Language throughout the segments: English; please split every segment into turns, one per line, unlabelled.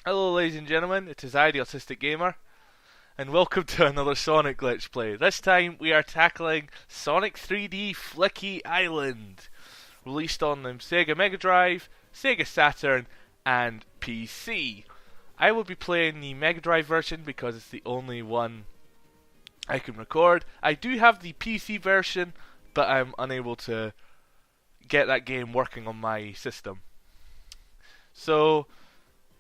Hello ladies and gentlemen, it is I, the Autistic Gamer, and welcome to another Sonic Let's Play. This time we are tackling Sonic 3D Flicky Island, released on the Sega Mega Drive, Sega Saturn, and PC. I will be playing the Mega Drive version because it's the only one I can record. I do have the PC version, but I'm unable to get that game working on my system. So,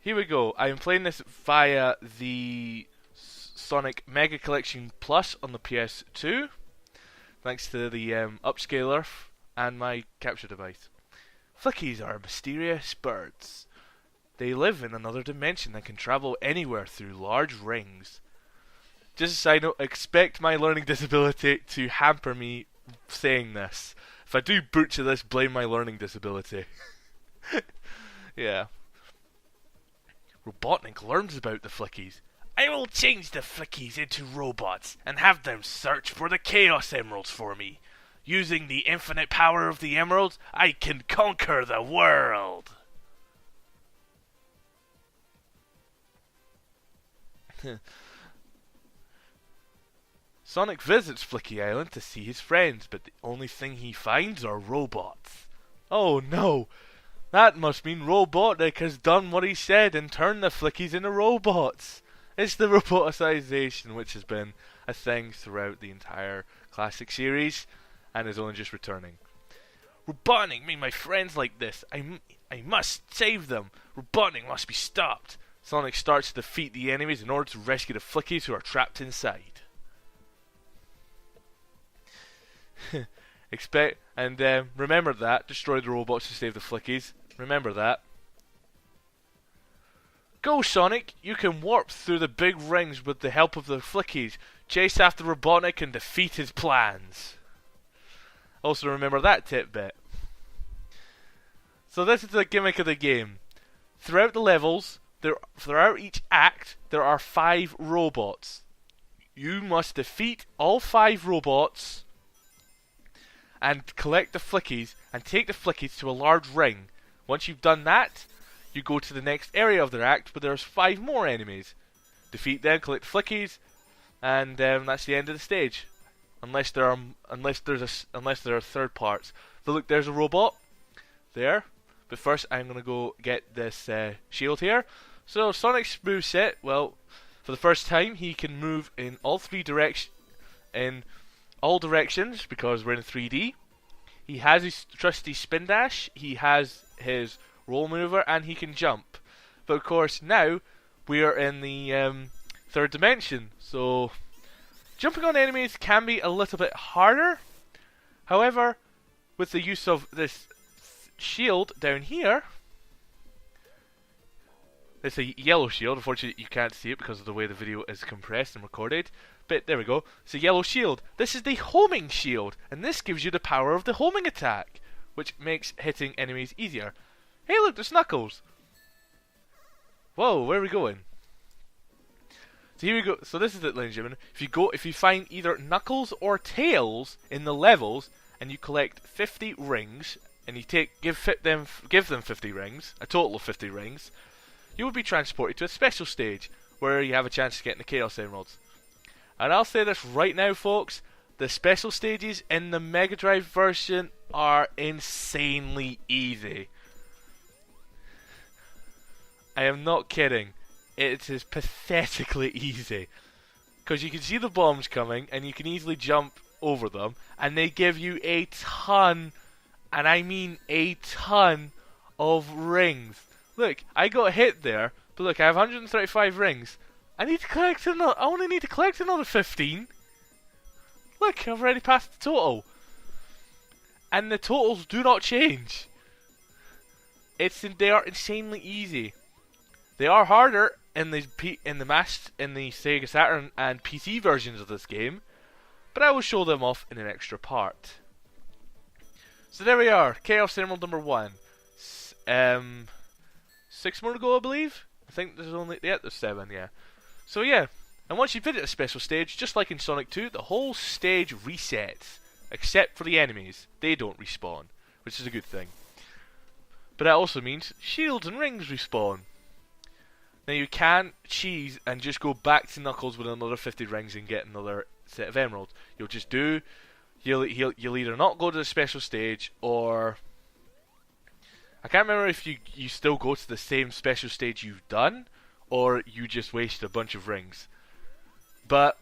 here we go. I am playing this via the Sonic Mega Collection Plus on the PS2, thanks to the upscaler and my capture device. Flickies are mysterious birds. They live in another dimension and can travel anywhere through large rings. Just a side note, expect my learning disability to hamper me saying this. If I do butcher this, blame my learning disability. Yeah. Robotnik learns about the Flickies. I will change the Flickies into robots and have them search for the Chaos Emeralds for me. Using the infinite power of the emeralds, I can conquer the world. Sonic visits Flicky Island to see his friends, but the only thing he finds are robots. Oh no! That must mean Robotnik has done what he said and turned the Flickies into robots. It's the roboticization which has been a thing throughout the entire classic series and is only just returning. Robotnik made my friends like this. I must save them. Robotnik must be stopped. Sonic starts to defeat the enemies in order to rescue the Flickies who are trapped inside. Remember that. Destroy the robots to save the Flickies. Remember that. Go, Sonic! You can warp through the big rings with the help of the Flickies. Chase after Robotnik and defeat his plans. Also remember that tidbit. So this is the gimmick of the game. Throughout the levels, throughout each act, there are 5 robots. You must defeat all 5 robots and collect the Flickies and take the Flickies to a large ring. Once you've done that, you go to the next area of the act where there's 5 more enemies. Defeat them, collect the Flickies, and that's the end of the stage. Unless there are third parts. So look, there's a robot there. But first, I'm gonna go get this shield here. So Sonic's moveset, well, for the first time, he can move in all directions because we're in 3D. He has his trusty spin dash. He has his roll maneuver, and he can jump. But of course, now we are in the third dimension, so jumping on enemies can be a little bit harder. However, with the use of this shield down here, it's a yellow shield. Unfortunately, you can't see it because of the way the video is compressed and recorded. But there we go. It's a yellow shield. This is the homing shield, and this gives you the power of the homing attack, which makes hitting enemies easier. Hey, look, there's Knuckles. Whoa, where are we going? So here we go. So this is it, ladies and gentlemen. If you find either Knuckles or Tails in the levels, and you collect 50 rings, and you give them 50 rings, a total of 50 rings, you will be transported to a special stage where you have a chance to get in the Chaos Emeralds. And I'll say this right now, folks, the special stages in the Mega Drive version are insanely easy. I am not kidding. It is pathetically easy. Because you can see the bombs coming, and you can easily jump over them, and they give you a ton, and I mean a ton, of rings. Look, I got hit there, but look, I have 135 rings. I only need to collect another 15. Look, I've already passed the total. And the totals do not change. They are insanely easy. They are harder in the Sega Saturn and PC versions of this game, but I will show them off in an extra part. So there we are, Chaos Emerald number 1. 6 more to go, I believe. I think there's 7, yeah. So yeah, and once you visit a special stage, just like in Sonic 2, the whole stage resets, except for the enemies. They don't respawn, which is a good thing. But that also means shields and rings respawn. Now you can cheese and just go back to Knuckles with another 50 rings and get another set of emeralds. You'll either not go to the special stage, or I can't remember if you still go to the same special stage you've done, or you just waste a bunch of rings. But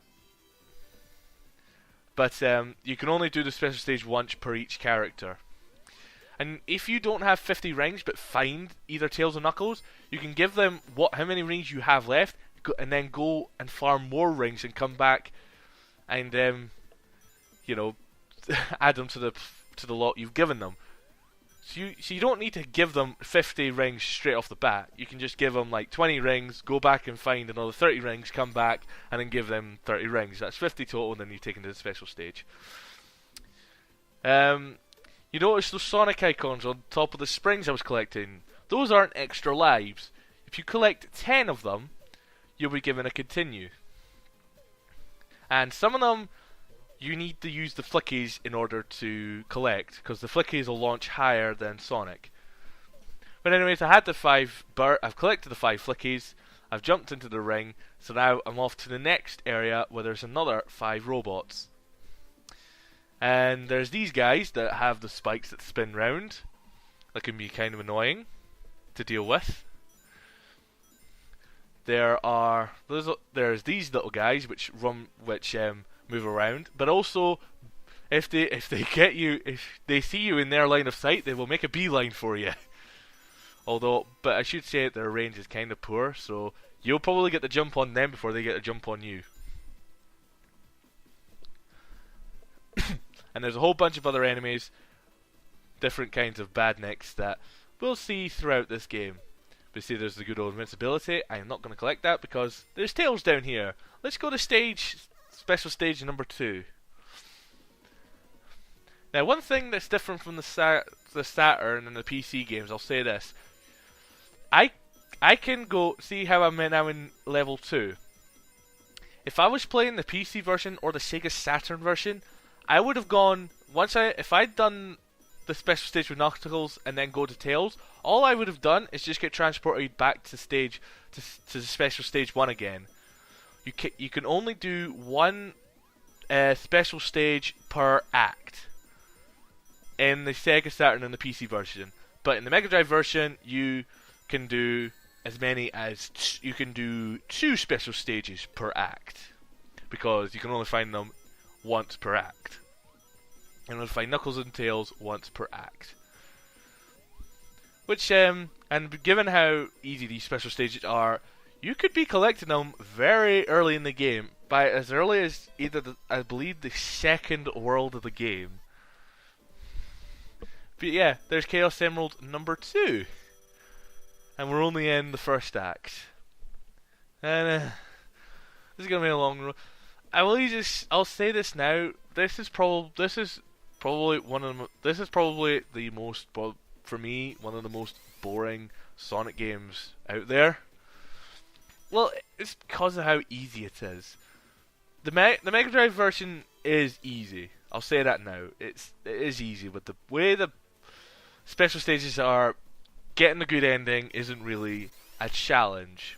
you can only do the special stage once per each character. And if you don't have 50 rings but find either Tails or Knuckles, you can give them how many rings you have left, and then go and farm more rings and come back and add them to the lot you've given them. So you don't need to give them 50 rings straight off the bat. You can just give them like 20 rings, go back and find another 30 rings, come back, and then give them 30 rings. That's 50 total, and then you take them to the special stage. You notice those Sonic icons on top of the springs I was collecting? Those aren't extra lives. If you collect 10 of them, you'll be given a continue. And some of them, you need to use the Flickies in order to collect, because the Flickies will launch higher than Sonic. But anyways, I've collected the 5 Flickies, I've jumped into the ring, so now I'm off to the next area where there's another 5 robots. And there's these guys that have the spikes that spin round. That can be kind of annoying to deal with. There's these little guys which move around, but also if they see you in their line of sight, they will make a beeline for you. But I should say their range is kind of poor, so you'll probably get the jump on them before they get a jump on you. And there's a whole bunch of other enemies, different kinds of badniks that we'll see throughout this game. But see, there's the good old invincibility. I'm not going to collect that because there's Tails down here. Let's go to special stage number 2. Now, one thing that's different from the Saturn and the PC games, I'll say this. I can go, see how I'm now in level 2. If I was playing the PC version or the Sega Saturn version, I would have gone, if I'd done the special stage with Knuckles and then go to Tails, all I would have done is just get transported back to the special stage 1 again. You can only do one special stage per act in the Sega Saturn and the PC version. But in the Mega Drive version, you can do as many as you can do 2 special stages per act, because you can only find them once per act. And we'll find Knuckles and Tails once per act. Which, and given how easy these special stages are, you could be collecting them very early in the game, by as early as I believe the second world of the game. But yeah, there's Chaos Emerald number 2. And we're only in the first act. And this is gonna be a long road. I'll say this now. This is probably the most, for me, one of the most boring Sonic games out there. Well, it's because of how easy it is. The Mega Drive version is easy. I'll say that now. It is easy, but the way the special stages are, getting a good ending isn't really a challenge.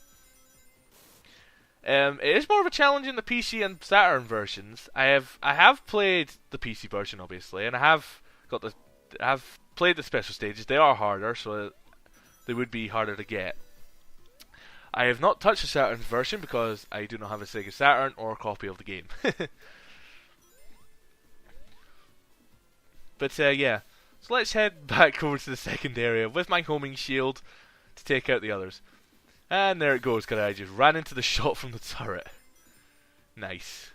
It is more of a challenge in the PC and Saturn versions. I have played the PC version, obviously, and I have played the special stages. They are harder, so they would be harder to get. I have not touched the Saturn version because I do not have a Sega Saturn or a copy of the game. But yeah, so let's head back over to the second area with my homing shield to take out the others. And there it goes, because I just ran into the shot from the turret. Nice.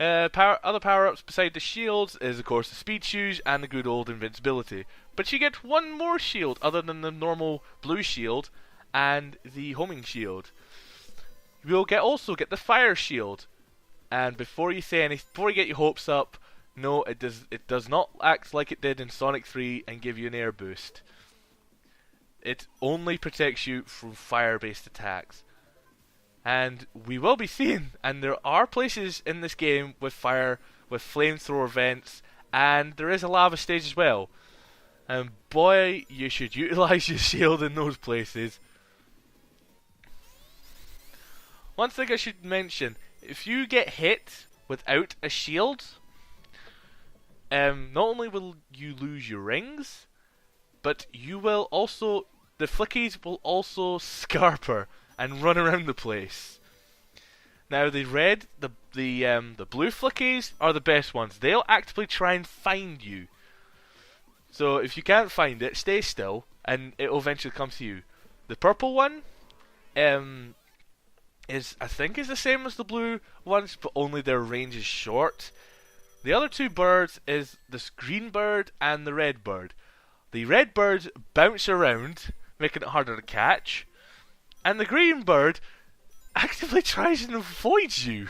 Other power-ups beside the shields is, of course, the speed shoes and the good old invincibility. But you get one more shield other than the normal blue shield and the homing shield. You'll also get the fire shield. And before you get your hopes up, no, it does not act like it did in Sonic 3 and give you an air boost. It only protects you from fire-based attacks. And we will be seeing, and there are places in this game with flamethrower vents, and there is a lava stage as well. And boy, you should utilize your shield in those places. One thing I should mention, if you get hit without a shield, not only will you lose your rings, but you will also, the Flickies will also scarper and run around the place. Now the blue Flickies are the best ones. They'll actively try and find you. So if you can't find it, stay still, and it will eventually come to you. The purple one, is I think is the same as the blue ones, but only their range is short. The other two birds is this green bird and the red bird. The red birds bounce around, making it harder to catch, and the green bird actively tries and avoids you.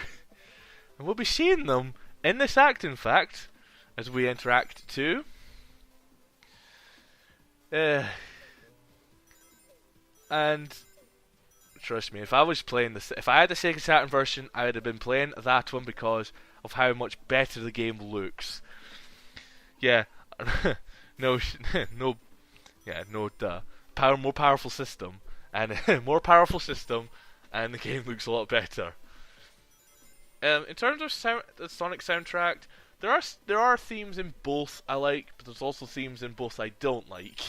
And we'll be seeing them in this act, in fact, as we enter Act 2. And trust me, if I was playing this, if I had the Sega Saturn version, I would have been playing that one because of how much better the game looks. Yeah, no, more powerful system, and more powerful system, and the game looks a lot better. In terms of the Sonic soundtrack, there are themes in both I like, but there's also themes in both I don't like.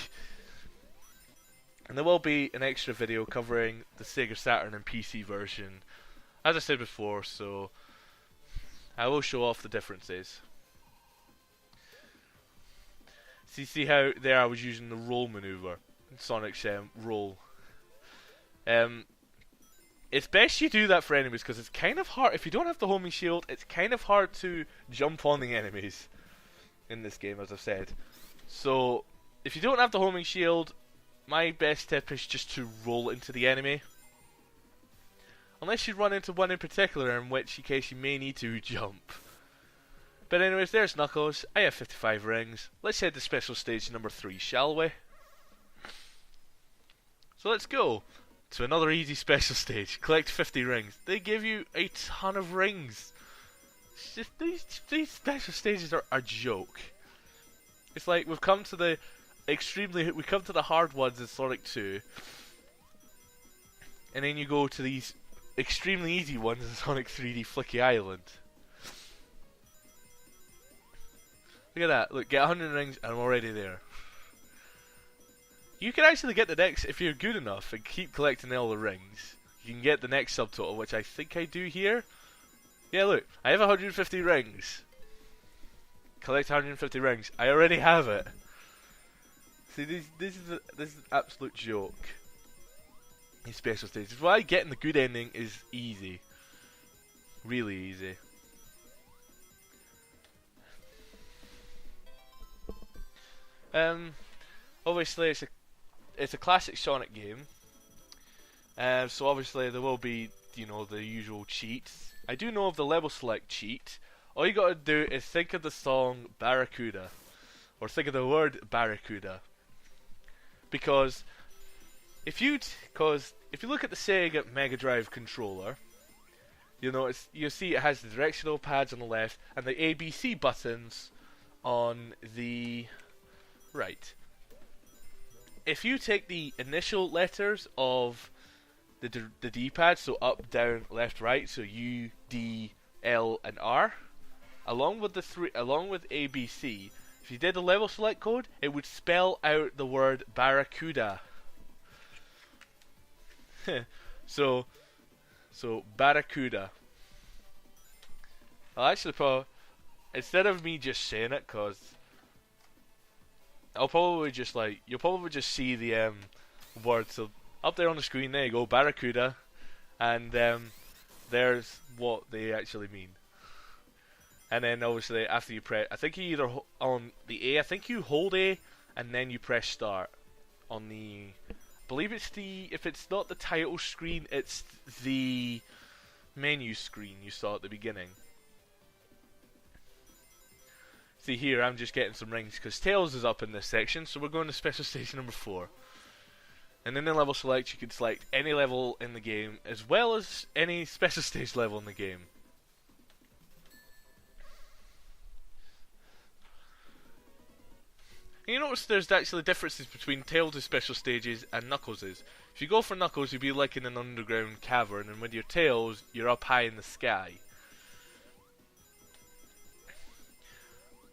And there will be an extra video covering the Sega Saturn and PC version, as I said before, so I will show off the differences. See how there I was using the roll maneuver, Sonic's roll. It's best you do that for enemies because it's kind of hard. If you don't have the homing shield, it's kind of hard to jump on the enemies in this game, as I've said. So if you don't have the homing shield, my best tip is just to roll into the enemy. Unless you run into one in particular, in which case you may need to jump. But anyways, there's Knuckles. I have 55 rings. Let's head to special stage number 3, shall we? So let's go to another easy special stage. Collect 50 rings. They give you a ton of rings. It's just these special stages are a joke. It's like we've come to the hard ones in Sonic 2, and then you go to these extremely easy ones in Sonic 3D Flicky Island. Look at that, look, get 100 rings and I'm already there. You can actually get the next, if you're good enough and keep collecting all the rings, you can get the next subtotal, which I think I do here. Yeah, look, I have 150 rings. Collect 150 rings. I already have it. See, this is an absolute joke. These special stages. Why getting the good ending is easy. Really easy. Obviously it's a classic Sonic game. So obviously there will be, you know, the usual cheats. I do know of the level select cheat. All you gotta do is think of the song Barracuda, or think of the word Barracuda. Because if you look at the Sega Mega Drive controller, you'll see it has the directional pads on the left and the ABC buttons on the right. If you take the initial letters of the D-pad, so up, down, left, right, so U, D, L, and R, along with ABC, if you did the level select code, it would spell out the word Barracuda. so Barracuda. I'll actually probably, instead of me just saying it, cause you'll probably just see the word. So up there on the screen, there you go, Barracuda, and there's what they actually mean. And then obviously after you press, I think you either on the A, I think you hold A and then you press start. On the, I believe it's if it's not the title screen, it's the menu screen you saw at the beginning. See here, I'm just getting some rings because Tails is up in this section, so we're going to special station number 4. And in the level select, you can select any level in the game as well as any special stage level in the game. And you notice there's actually differences between Tails' special stages and Knuckles'. If you go for Knuckles, you'll be like in an underground cavern, and with your Tails, you're up high in the sky.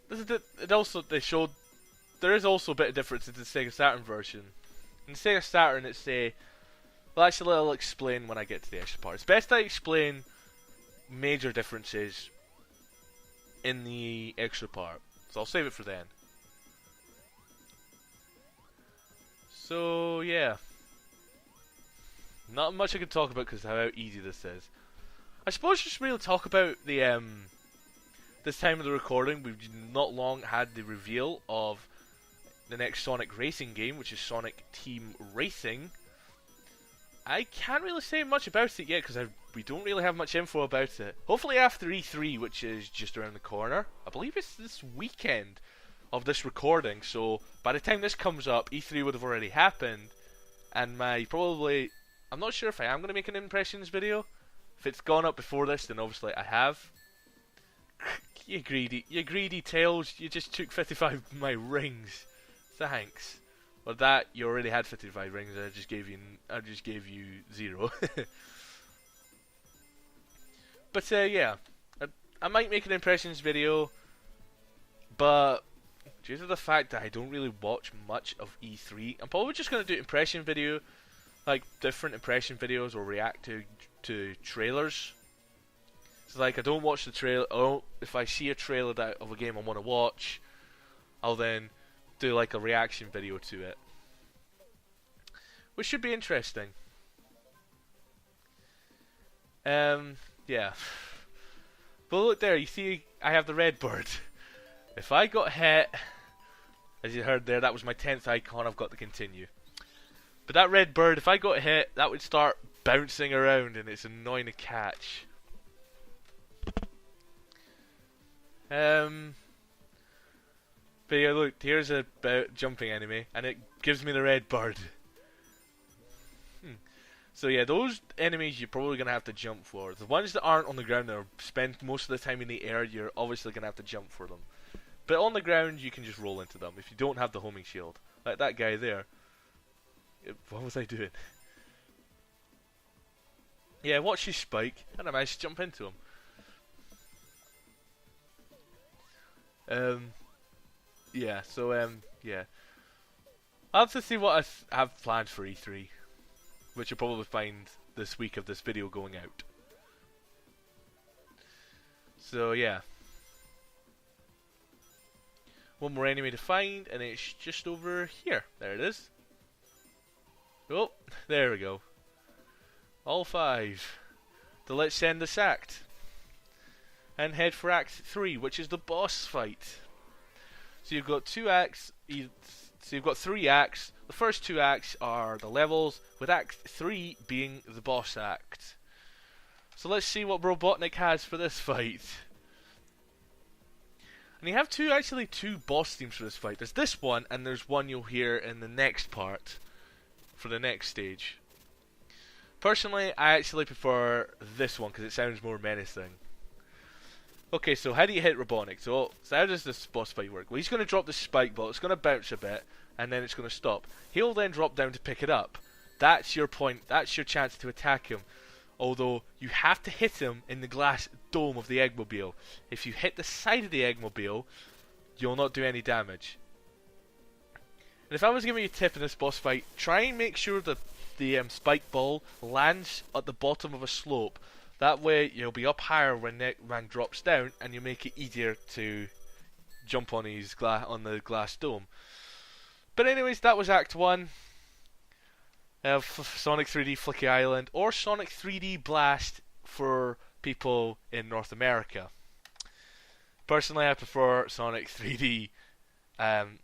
They showed there is also a bit of difference in the Sega Saturn version. In the Sega Saturn, it's well, actually, I'll explain when I get to the extra part. It's best I explain major differences in the extra part, so I'll save it for then. So yeah, not much I can talk about because of how easy this is. I suppose just really talk about the this time of the recording. We've not long had the reveal of the next Sonic racing game, which is Sonic Team Racing. I can't really say much about it yet because we don't really have much info about it. Hopefully after E3, which is just around the corner. I believe it's this weekend of this recording, so by the time this comes up, E3 would have already happened, and I'm not sure if I am going to make an impressions video. If it's gone up before this, then obviously I have. You greedy Tails, you just took 55 of my rings. Thanks. Well, that you already had 55 rings. I just gave you 0. But yeah, I might make an impressions video, but due to the fact that I don't really watch much of E3, I'm probably just gonna do impression video, like different impression videos, or react to trailers. So like, I don't watch the trailer. If I see a trailer of a game I want to watch, I'll then do like a reaction video to it, which should be interesting. Yeah. But look there, you see I have the red bird. If I got hit, as you heard there, that was my 10th icon. I've got to continue. But that red bird, if I got hit, that would start bouncing around, and it's annoying to catch. But yeah, look, here's a jumping enemy, and it gives me the red bird. So yeah, those enemies you're probably going to have to jump for. The ones that aren't on the ground or spend most of the time in the air, you're obviously going to have to jump for them. But on the ground, you can just roll into them if you don't have the homing shield. Like that guy there. What was I doing? Yeah, watch his spike, and I managed to jump into him. Yeah, so yeah. I'll have to see what I have planned for E3, which you'll probably find this week of this video going out. So yeah. One more enemy to find, and it's just over here. There it is. Oh, there we go. All 5. So let's end this act and head for Act 3, which is the boss fight. So you've got 2 acts. So you've got 3 acts. The first 2 acts are the levels, with Act 3 being the boss act. So let's see what Robotnik has for this fight. And you have actually two boss themes for this fight. There's this one, and there's one you'll hear in the next part for the next stage. Personally, I actually prefer this one because it sounds more menacing. Okay, so how do you hit Robotnik? So how does this boss fight work? Well, he's going to drop the spike ball. It's going to bounce a bit, and then it's going to stop. He'll then drop down to pick it up. That's your point. That's your chance to attack him. Although, you have to hit him in the glass dome of the Eggmobile. If you hit the side of the Eggmobile, you'll not do any damage. And if I was giving you a tip in this boss fight, try and make sure that the spike ball lands at the bottom of a slope. That way, you'll be up higher when Eggman drops down, and you make it easier to jump on the glass dome. But anyways, that was Act 1 of Sonic 3D Flicky Island, or Sonic 3D Blast for people in North America. Personally, I prefer Sonic 3D Island.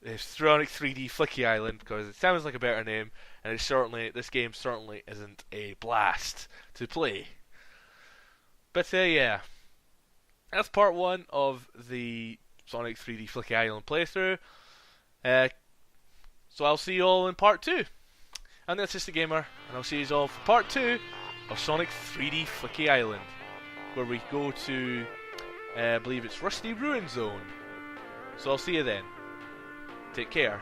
It's Sonic 3D Flicky Island because it sounds like a better name, and this game certainly isn't a blast to play. But yeah, that's part 1 of the Sonic 3D Flicky Island playthrough. So I'll see you all in part 2. I'm the Autistic Gamer, and I'll see you all for part 2 of Sonic 3D Flicky Island, where we go to, I believe it's Rusty Ruin Zone. So I'll see you then. Take care.